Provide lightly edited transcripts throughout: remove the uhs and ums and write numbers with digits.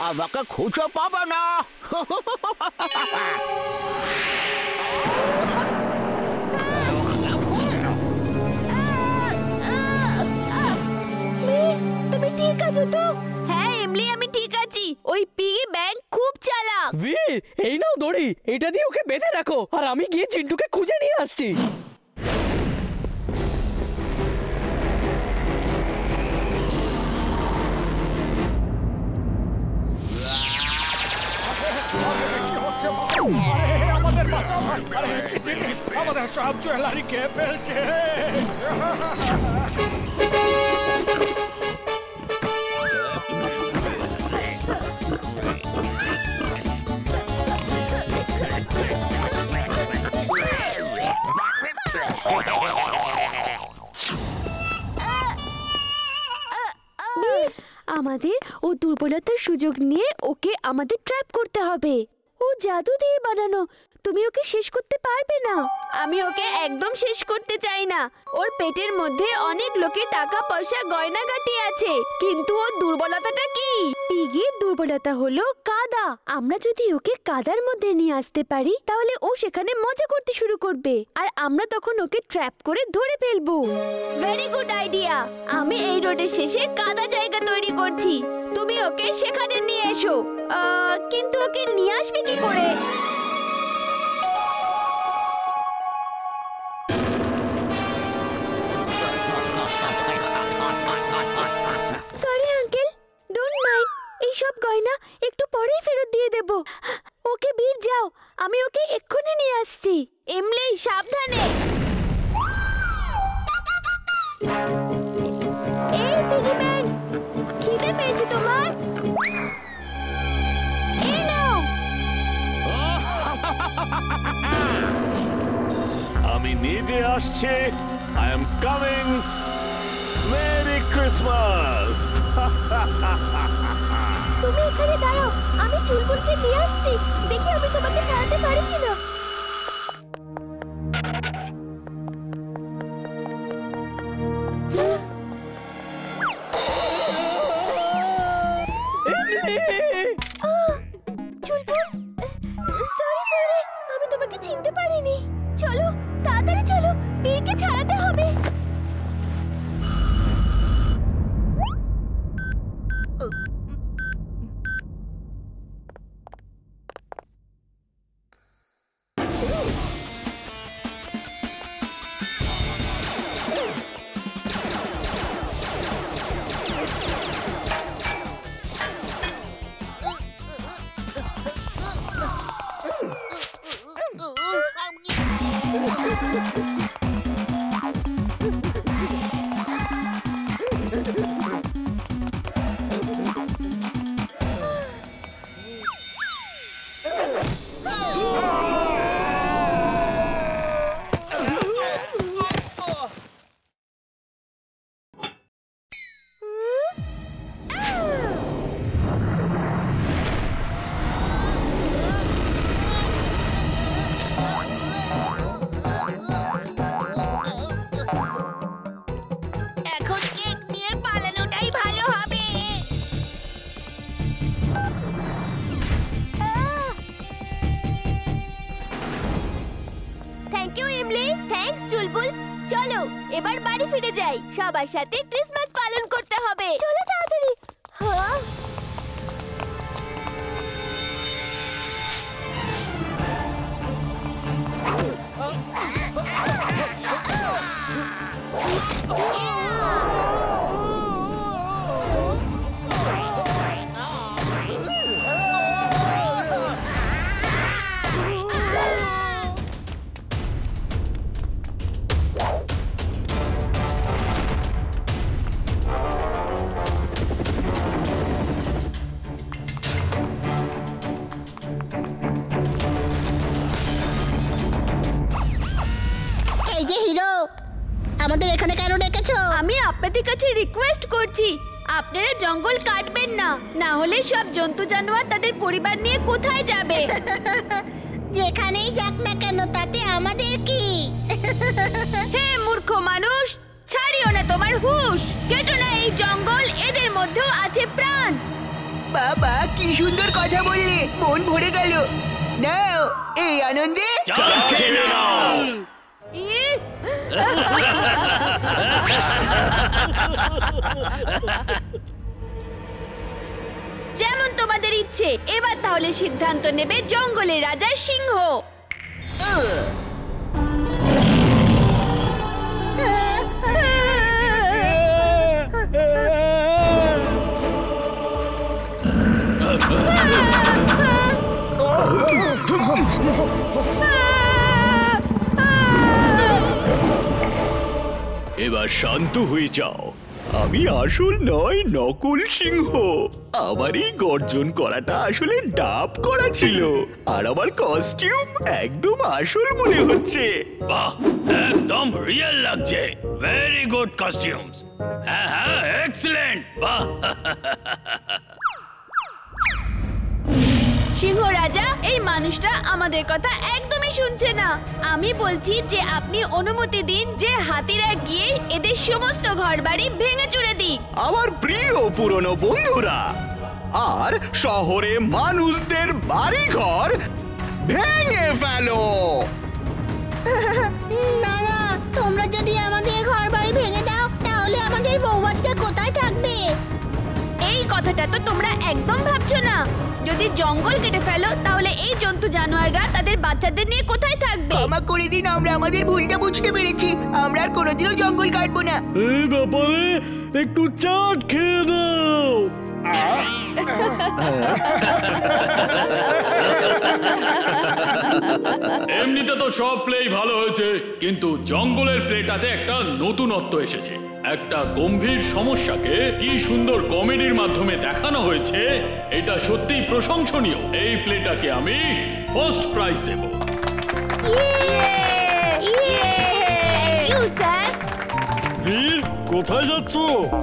আমাকে খুঁজে পাবে না। তুমি ঠিক আছো তো? হ্যাঁ এমলি, আমি ঠিক আছি। ওই পিগি ব্যাংক খুব চালাক। বীর, এই নাও দড়ি, এটা দিয়ে ওকে বেঁধে রাখো আর আমি গিয়ে চিন্টুকে খুঁজে নিয়ে আসছি। আমাদের সব জুয়েলারি খেয়ে ফেলছে। আমাদের ও দুর্বলতার সুযোগ নিয়ে ওকে আমাদের ট্র্যাপ করতে হবে। ও জাদু দিয়ে বানানো, তুমি ওকে শেষ করতে পারবে না। আমি ওকে একদম শেষ করতে চাই না। ওর পেটের মধ্যে অনেক লোকের টাকা পয়সা গয়নাগাটি আছে, কিন্তু ওর দুর্বলতাটা কি? পিগির দুর্বলতা হলো কাদা। আমরা যদি ওকে কাদার মধ্যে নিয়ে আসতে পারি তাহলে ও সেখানে মজা করতে শুরু করবে আর আমরা তখন ওকে ট্র্যাপ করে ধরে ফেলবো। Very good idea. আমি এই রোডের শেষে কাদা জায়গা তৈরি করছি, তুমি ওকে সেখানে নিয়ে এসো। কিন্তু ওকে নিয়ে আসবে কি করে? Sorry uncle, don't mind. এইসব গয়না একটু পরেই ফেরত দিয়ে দেব। ওকে বীর যাও, আমি ওকে এক্ষুনি নিয়ে আসছি। এমলি সাবধানে। এই পিগি ব্যাংক, খিদে পেয়েছে তোমার? এই নাও। আমি নিজে আসছি। I am coming. Merry Christmas. তুমি এখানে দাঁড়াও, আমি চুলবুলকে নিয়ে আসছি। দেখি আমি তোমাকে ছাড়াতে পারি কিনা। চুলবুল, সরি সরি, আমি তোমাকে চিনতে পারিনি। চলো তাড়াতাড়ি চলো, বীরকে ছাড়াতে হবে। চলো এবার বাড়ি ফিরে যাই, সবার সাথে ক্রিসমাস পালন করতে হবে। চলো তাড়াতাড়ি। হ্যাঁ আমাদের এখানে কেন ডেকেছো? আমি আপনাদের কাছে রিকোয়েস্ট করছি, আপনারা জঙ্গল কাটবেন না, না হলে সব জন্তু জানোয়ার তাদের পরিবার নিয়ে কোথায় যাবে? যেখানেই যাক না কেন তাতে আমাদের কি? হে মূর্খ মানুষ, ছাড়িও না তোমার হুঁশ, কেটো না এই জঙ্গল, এদের মধ্যেও আছে প্রাণ। বাবা কি সুন্দর কথা বললে, মন ভরে গেল। নাও এই আনন্দে যেমন তোমাদের ইচ্ছে। এবার তাহলে সিদ্ধান্ত নেবে জঙ্গলের রাজা সিংহ। এবার শান্ত হয়ে যাও। আমি আসল নয়, নকল সিংহ। আমার এই গর্জন করাটা আসলে ডাব করা ছিল, আর আমার কস্টিউম একদম আসল মনে হচ্ছে। বাহ, একদম রিয়েল লাগছে। Very good costumes. হ্যাঁ হ্যাঁ, এক্সিলেন্ট। বাহ। সিংহ রাজা, এই মানুষটা আমাদের কথা একদমই শুনছে না। আমি বলছি যে আপনি অনুমতি দিন যে হাতিরা গিয়ে এদের সমস্ত ঘরবাড়ি ভেঙে চুরে দিক। আমার প্রিয় পুরনো বন্ধুরা, আর শহরে মানুষদের বাড়িঘর ভেঙে ফেলো। না না, তোমরা যদি আমাদের ঘর বাড়ি ভেঙে দাও তাহলে আমাদের বউ বাচ্চা কোথায় থাকবে? এই কথাটা তো তোমরা একদম ভাবছো না। যদি জঙ্গল কেটে ফেলো তাহলে এই জন্তু জানোয়াররা তাদের বাচ্চাদের নিয়ে কোথায় থাকবে? ক্ষমা করে দিন, আমরা আমাদের ভুলটা বুঝতে পেরেছি। আমরা আর কোনোদিনও জঙ্গল কাটবো না। এই ব্যাপারে একটু চাট খেয়ে নাও। এমনিতে তো সব প্লেই ভালো হয়েছে, কিন্তু জঙ্গলের প্লেটাতে একটা নতুনত্ব এসেছে। একটা গম্ভীর সমস্যাকে কি সুন্দর কমেডির মাধ্যমে দেখানো হয়েছে, এটা সত্যিই প্রশংসনীয়। এই প্লেটাকে আমি ফার্স্ট প্রাইজ দেব। বীর, কোথায় যাচ্ছ?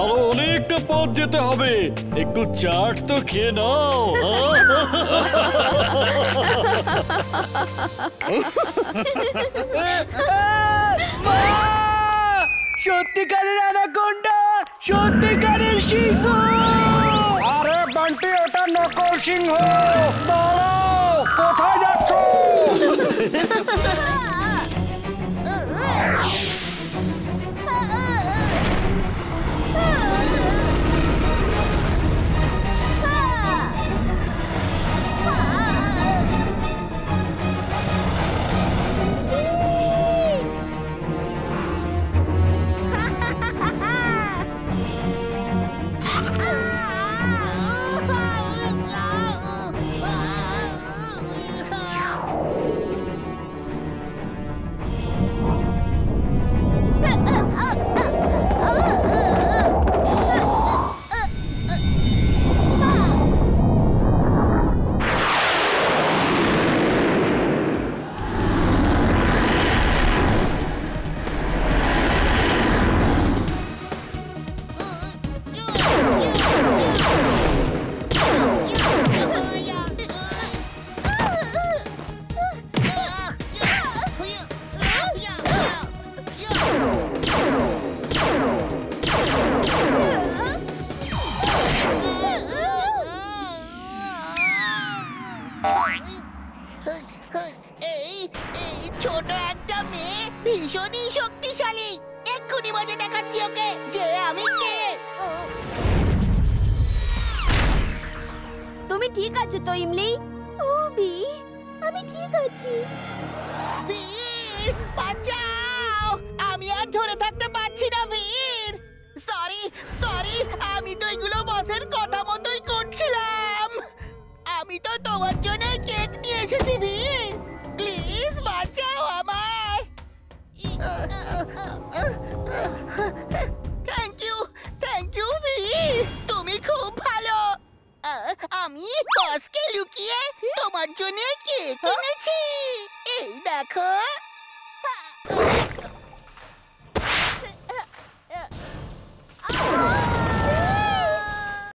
আরো অনেকটা পথ যেতে হবে, একটু চাট তো খেয়ে নাও। সত্যিকারের অ্যানাকোন্ডা, সত্যিকারের সিংহ। আরে বান্টি, ওটা নকল সিংহ। দাঁড়াও, কোথায় যাচ্ছ? এই ছোট একটা মেয়ে ভীষণই শক্তিশালী। এক্ষুনি মজা দেখাচ্ছি ওকে যে আমি কে। তুমি ঠিক আছো তো ইমলি? ও বি, আমি ঠিক আছি। বীর, বাঁচাও! আমি আর ধরে থাকতে পারছি না বীর। সরি সরি, আমি তো এগুলো বসের কথা মতোই করছিলাম। আমি তো তোমার জন্য কেক নিয়ে এসেছি বীর, প্লিজ বাঁচাও আমায়। থ্যাংক ইউ বীর, তুমি খুব ভালো। আমি বসকে লুকিয়ে তোমার জন্য কেক এনেছি, এই দেখো।